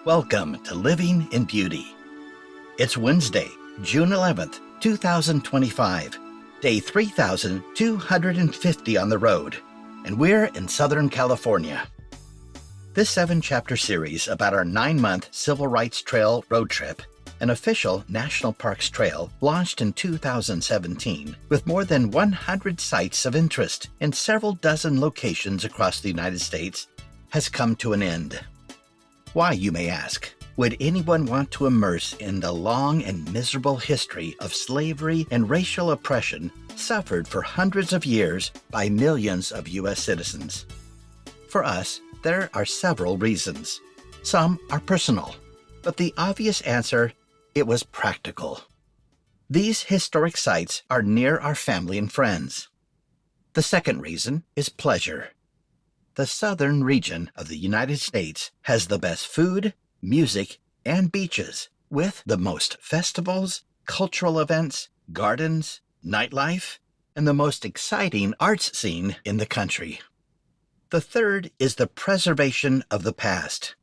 Welcome to Living in Beauty. It's Wednesday, June 11th, 2025, day 3,250 on the road, and we're in Southern California. This 7-chapter series about our 9-month Civil Rights Trail road trip, an official National Parks trail launched in 2017 with more than 100 sites of interest in several dozen locations across the United States, has come to an end. Why, you may ask? Would anyone want to immerse in the long and miserable history of slavery and racial oppression suffered for hundreds of years by millions of U.S. citizens? For us, there are several reasons. Some are personal, but the obvious answer, it was practical. These historic sites are near our family and friends. The second reason is pleasure. The southern region of the United States has the best food, music, and beaches, with the most festivals, cultural events, gardens, nightlife, and the most exciting arts scene in the country. The third is the preservation of the past.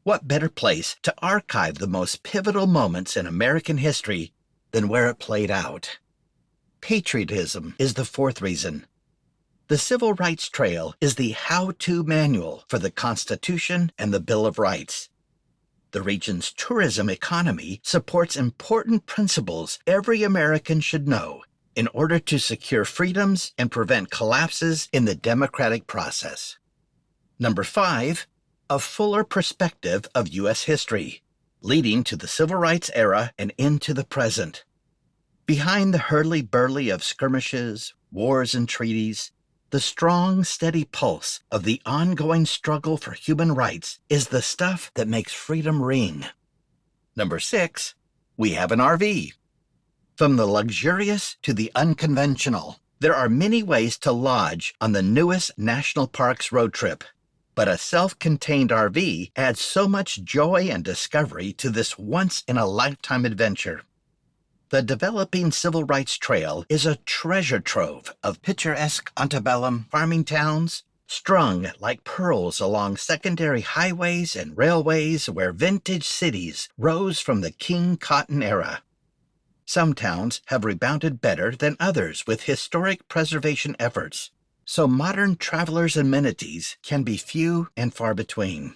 What better place to archive the most pivotal moments in American history than where it played out? Patriotism is the fourth reason. The Civil Rights Trail is the how-to manual for the Constitution and the Bill of Rights. The region's tourism economy supports important principles every American should know in order to secure freedoms and prevent collapses in the democratic process. Number 5, a fuller perspective of U.S. history, leading to the Civil Rights era and into the present. Behind the hurly-burly of skirmishes, wars, and treaties, the strong, steady pulse of the ongoing struggle for human rights is the stuff that makes freedom ring. Number 6, we have an RV. From the luxurious to the unconventional, there are many ways to lodge on the newest National Parks road trip. But a self-contained RV adds so much joy and discovery to this once-in-a-lifetime adventure. The developing Civil Rights Trail is a treasure trove of picturesque antebellum farming towns, strung like pearls along secondary highways and railways where vintage cities rose from the King Cotton era. Some towns have rebounded better than others with historic preservation efforts, so modern travelers' amenities can be few and far between.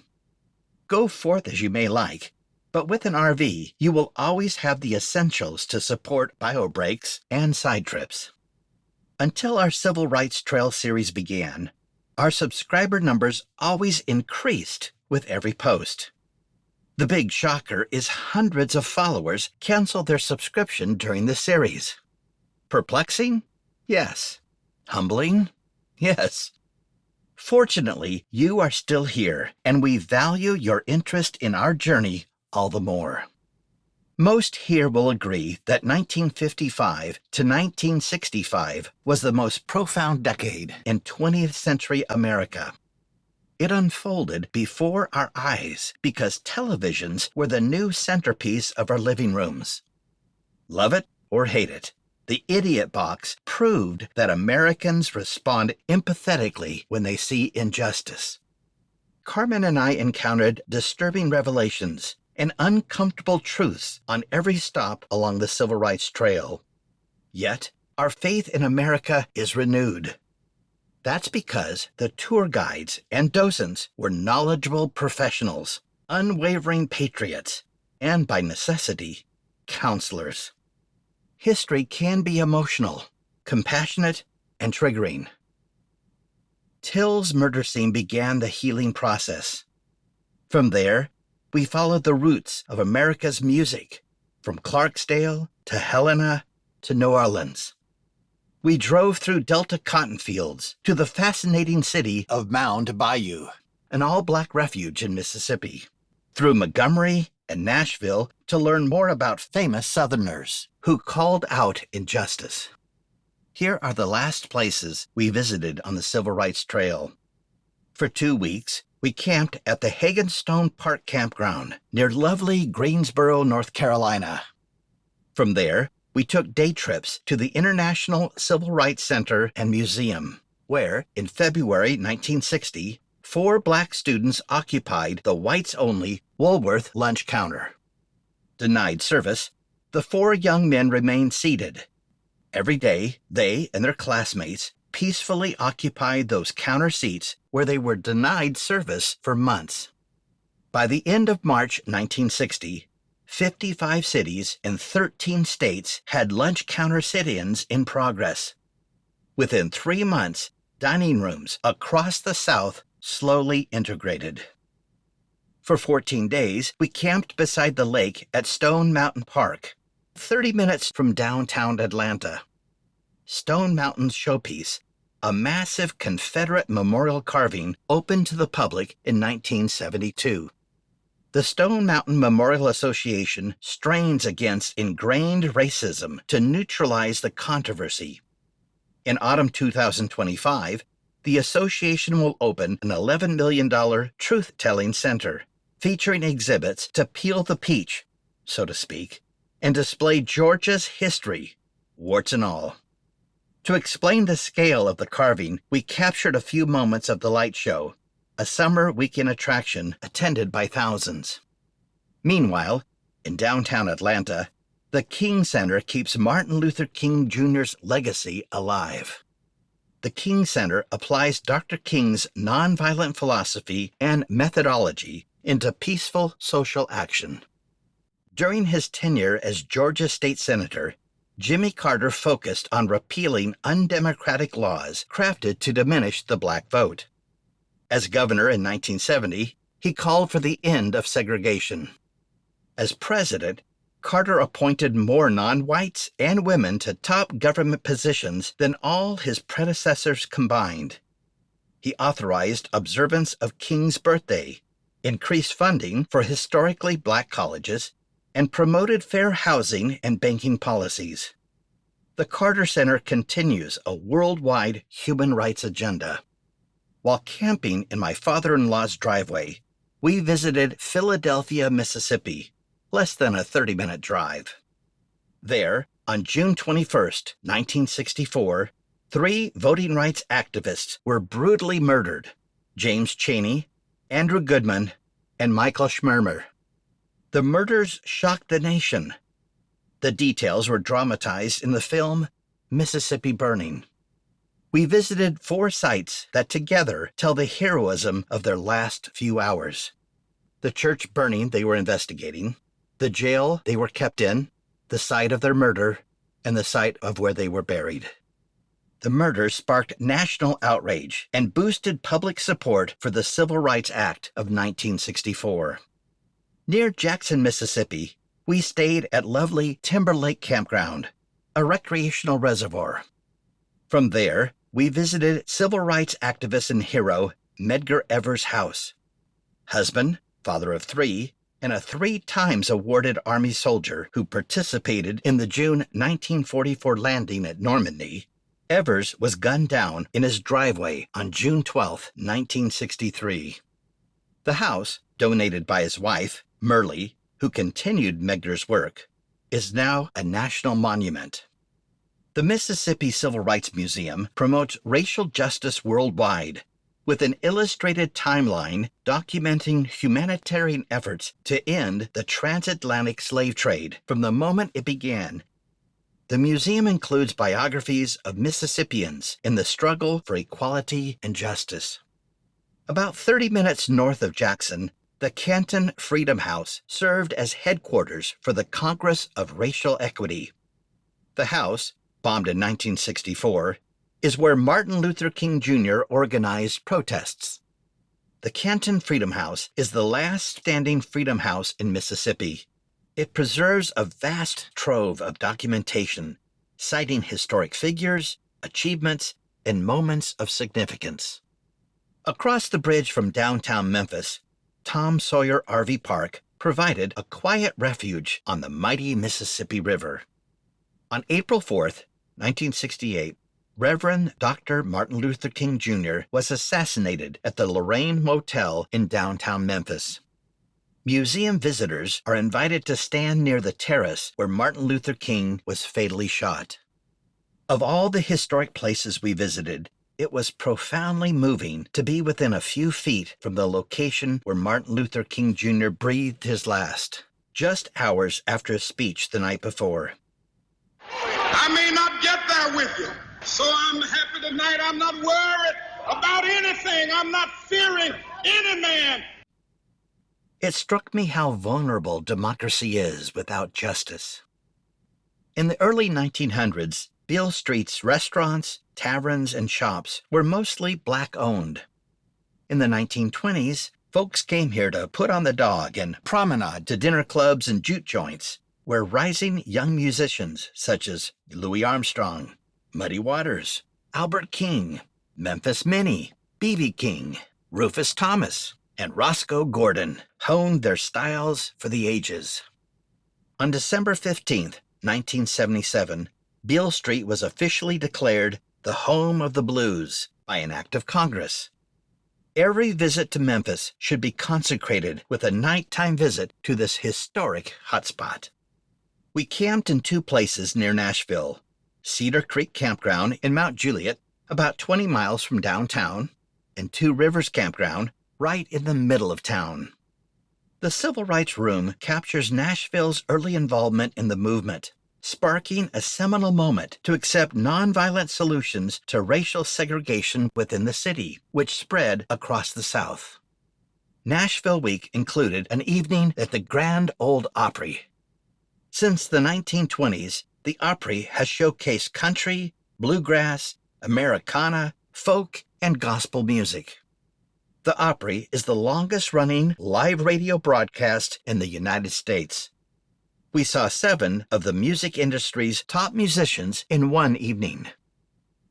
Go forth as you may like, but with an RV, you will always have the essentials to support bio breaks and side trips. Until our Civil Rights Trail series began, our subscriber numbers always increased with every post. The big shocker is hundreds of followers canceled their subscription during the series. Perplexing? Yes. Humbling? Yes. Fortunately, you are still here, and we value your interest in our journey all the more. Most here will agree that 1955 to 1965 was the most profound decade in 20th century America. It unfolded before our eyes because televisions were the new centerpiece of our living rooms. Love it or hate it, the Idiot Box proved that Americans respond empathetically when they see injustice. Carmen and I encountered disturbing revelations and uncomfortable truths on every stop along the Civil Rights Trail. Yet, our faith in America is renewed. That's because the tour guides and docents were knowledgeable professionals, unwavering patriots, and by necessity, counselors. History can be emotional, compassionate, and triggering. Till's murder scene began the healing process. From there, we followed the roots of America's music, from Clarksdale to Helena to New Orleans. We drove through Delta cotton fields to the fascinating city of Mound Bayou, an all-black refuge in Mississippi, through Montgomery and Nashville to learn more about famous Southerners who called out injustice. Here are the last places we visited on the Civil Rights Trail. For 2 weeks, we camped at the Hagenstone Park Campground near lovely Greensboro, North Carolina. From there, we took day trips to the International Civil Rights Center and Museum, where, in February 1960, 4 black students occupied the whites-only Woolworth lunch counter. Denied service, the 4 young men remained seated. Every day, they and their classmates peacefully occupied those counter seats where they were denied service for months. By the end of March 1960, 55 cities and 13 states had lunch counter sit-ins in progress. Within 3 months, dining rooms across the South slowly integrated. For 14 days, we camped beside the lake at Stone Mountain Park, 30 minutes from downtown Atlanta. Stone Mountain's showpiece, a massive Confederate memorial carving, opened to the public in 1972. The Stone Mountain Memorial Association strains against ingrained racism to neutralize the controversy. In autumn 2025, the association will open an $11 million truth-telling center, featuring exhibits to peel the peach, so to speak, and display Georgia's history, warts and all. To explain the scale of the carving, we captured a few moments of the light show, a summer weekend attraction attended by thousands. Meanwhile, in downtown Atlanta, the King Center keeps Martin Luther King Jr.'s legacy alive. The King Center applies Dr. King's nonviolent philosophy and methodology into peaceful social action. During his tenure as Georgia State Senator, Jimmy Carter focused on repealing undemocratic laws crafted to diminish the black vote. As governor in 1970, he called for the end of segregation. As president, Carter appointed more non-whites and women to top government positions than all his predecessors combined. He authorized observance of King's birthday, increased funding for historically black colleges, and promoted fair housing and banking policies. The Carter Center continues a worldwide human rights agenda. While camping in my father-in-law's driveway, we visited Philadelphia, Mississippi, less than a 30-minute drive. There, on June 21, 1964, 3 voting rights activists were brutally murdered: James Chaney, Andrew Goodman, and Michael Schmermer. The murders shocked the nation. The details were dramatized in the film Mississippi Burning. We visited 4 sites that together tell the heroism of their last few hours: the church burning they were investigating, the jail they were kept in, the site of their murder, and the site of where they were buried. The murders sparked national outrage and boosted public support for the Civil Rights Act of 1964. Near Jackson, Mississippi, we stayed at lovely Timber Lake Campground, a recreational reservoir. From there, we visited civil rights activist and hero Medgar Evers' house. Husband, father of 3, and a 3 times awarded Army soldier who participated in the June 1944 landing at Normandy, Evers was gunned down in his driveway on June 12, 1963. The house, donated by his wife, Merle, who continued Medgar's work, is now a national monument. The Mississippi Civil Rights Museum promotes racial justice worldwide, with an illustrated timeline documenting humanitarian efforts to end the transatlantic slave trade from the moment it began. The museum includes biographies of Mississippians in the struggle for equality and justice. About 30 minutes north of Jackson, the Canton Freedom House served as headquarters for the Congress of Racial Equity. The house, bombed in 1964, is where Martin Luther King Jr. organized protests. The Canton Freedom House is the last standing freedom house in Mississippi. It preserves a vast trove of documentation, citing historic figures, achievements, and moments of significance. Across the bridge from downtown Memphis, Tom Sawyer RV Park provided a quiet refuge on the mighty Mississippi River. On April 4, 1968, Reverend Dr. Martin Luther King Jr. was assassinated at the Lorraine Motel in downtown Memphis. Museum visitors are invited to stand near the terrace where Martin Luther King was fatally shot. Of all the historic places we visited, It was profoundly moving to be within a few feet from the location where Martin Luther King Jr. breathed his last, just hours after his speech the night before. I may not get there with you, so I'm happy tonight. I'm not worried about anything. I'm not fearing any man. It struck me how vulnerable democracy is without justice. In the early 1900s, Beale Street's restaurants, taverns, and shops were mostly black-owned. In the 1920s, folks came here to put on the dog and promenade to dinner clubs and jute joints, where rising young musicians such as Louis Armstrong, Muddy Waters, Albert King, Memphis Minnie, B.B. King, Rufus Thomas, and Roscoe Gordon honed their styles for the ages. On December 15, 1977, Beale Street was officially declared the home of the blues by an act of Congress. Every visit to Memphis should be consecrated with a nighttime visit to this historic hotspot. We camped in two places near Nashville: Cedar Creek Campground in Mount Juliet, about 20 miles from downtown, and Two Rivers Campground, right in the middle of town. The Civil Rights Room captures Nashville's early involvement in the movement, sparking a seminal moment to accept nonviolent solutions to racial segregation within the city, which spread across the South. Nashville Week included an evening at the Grand Ole Opry. Since the 1920s, the Opry has showcased country, bluegrass, Americana, folk, and gospel music. The Opry is the longest-running live radio broadcast in the United States. We saw 7 of the music industry's top musicians in one evening.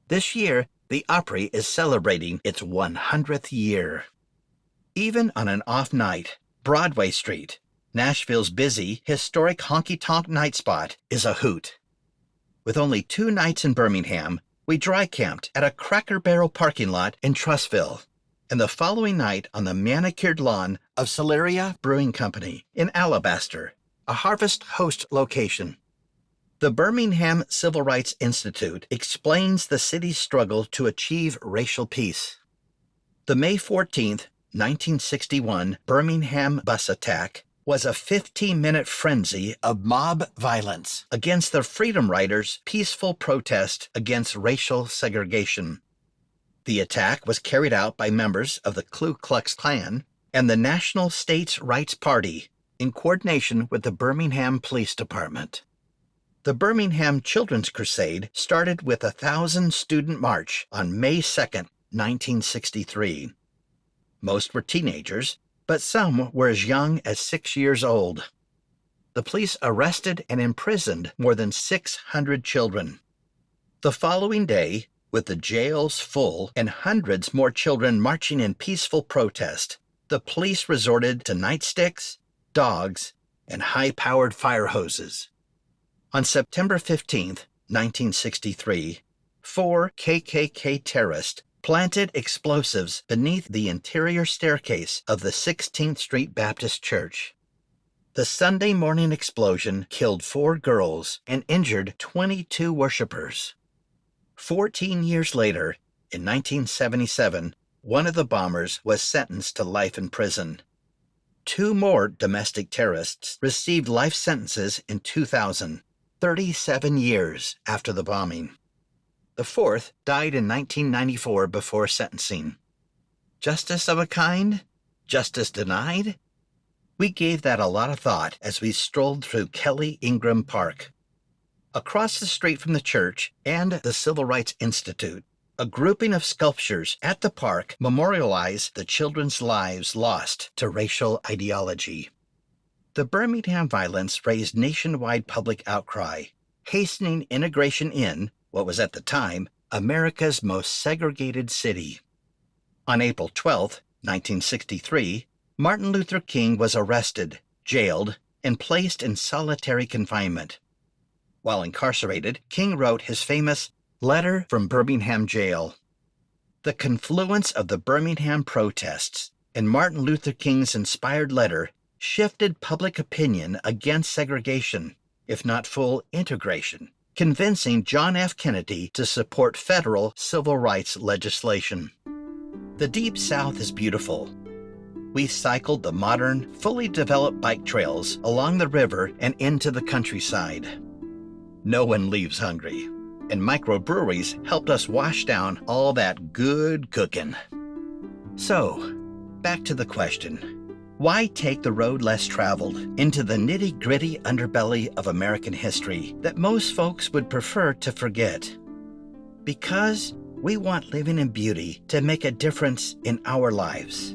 This year, the Opry is celebrating its 100th year. Even on an off night, Broadway Street, Nashville's busy, historic honky-tonk night spot, is a hoot. With only 2 nights in Birmingham, we dry camped at a Cracker Barrel parking lot in Trussville, and the following night on the manicured lawn of Celeria Brewing Company in Alabaster, a Harvest Host location. The Birmingham Civil Rights Institute explains the city's struggle to achieve racial peace. The May 14, 1961 Birmingham bus attack was a 15-minute frenzy of mob violence against the Freedom Riders' peaceful protest against racial segregation. The attack was carried out by members of the Ku Klux Klan and the National States' Rights Party in coordination with the Birmingham Police Department. The Birmingham Children's Crusade started with a 1,000-student march on May 2, 1963. Most were teenagers, but some were as young as 6 years old. The police arrested and imprisoned more than 600 children. The following day, with the jails full and hundreds more children marching in peaceful protest, the police resorted to nightsticks, dogs, and high-powered fire hoses. On September 15, 1963, 4 KKK terrorists planted explosives beneath the interior staircase of the 16th Street Baptist Church. The Sunday morning explosion killed 4 girls and injured 22 worshipers. 14 years later, in 1977, one of the bombers was sentenced to life in prison. 2 more domestic terrorists received life sentences in 2000, 37 years after the bombing. The 4th died in 1994 before sentencing. Justice of a kind? Justice denied? We gave that a lot of thought as we strolled through Kelly Ingram Park. Across the street from the church and the Civil Rights Institute, a grouping of sculptures at the park memorialize the children's lives lost to racial ideology. The Birmingham violence raised nationwide public outcry, hastening integration in what was at the time America's most segregated city. On April 12, 1963, Martin Luther King was arrested, jailed, and placed in solitary confinement. While incarcerated, King wrote his famous Letter from Birmingham Jail. The confluence of the Birmingham protests and Martin Luther King's inspired letter shifted public opinion against segregation, if not full integration, convincing John F. Kennedy to support federal civil rights legislation. The Deep South is beautiful. We cycled the modern, fully developed bike trails along the river and into the countryside. No one leaves hungry, and microbreweries helped us wash down all that good cooking. So, back to the question. Why take the road less traveled into the nitty-gritty underbelly of American history that most folks would prefer to forget? Because we want living in beauty to make a difference in our lives,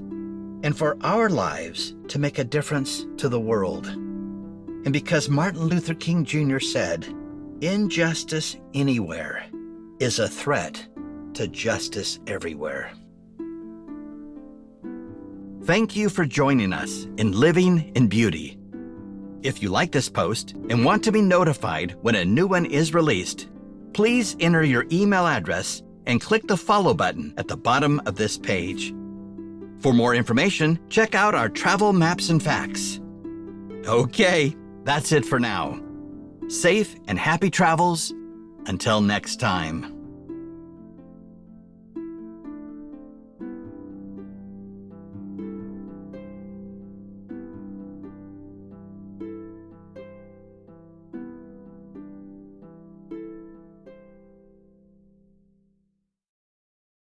and for our lives to make a difference to the world. And because Martin Luther King Jr. said, "Injustice anywhere is a threat to justice everywhere." Thank you for joining us in Living in Beauty. If you like this post and want to be notified when a new one is released, please enter your email address and click the follow button at the bottom of this page. For more information, check out our travel maps and facts. Okay, that's it for now. Safe and happy travels until next time.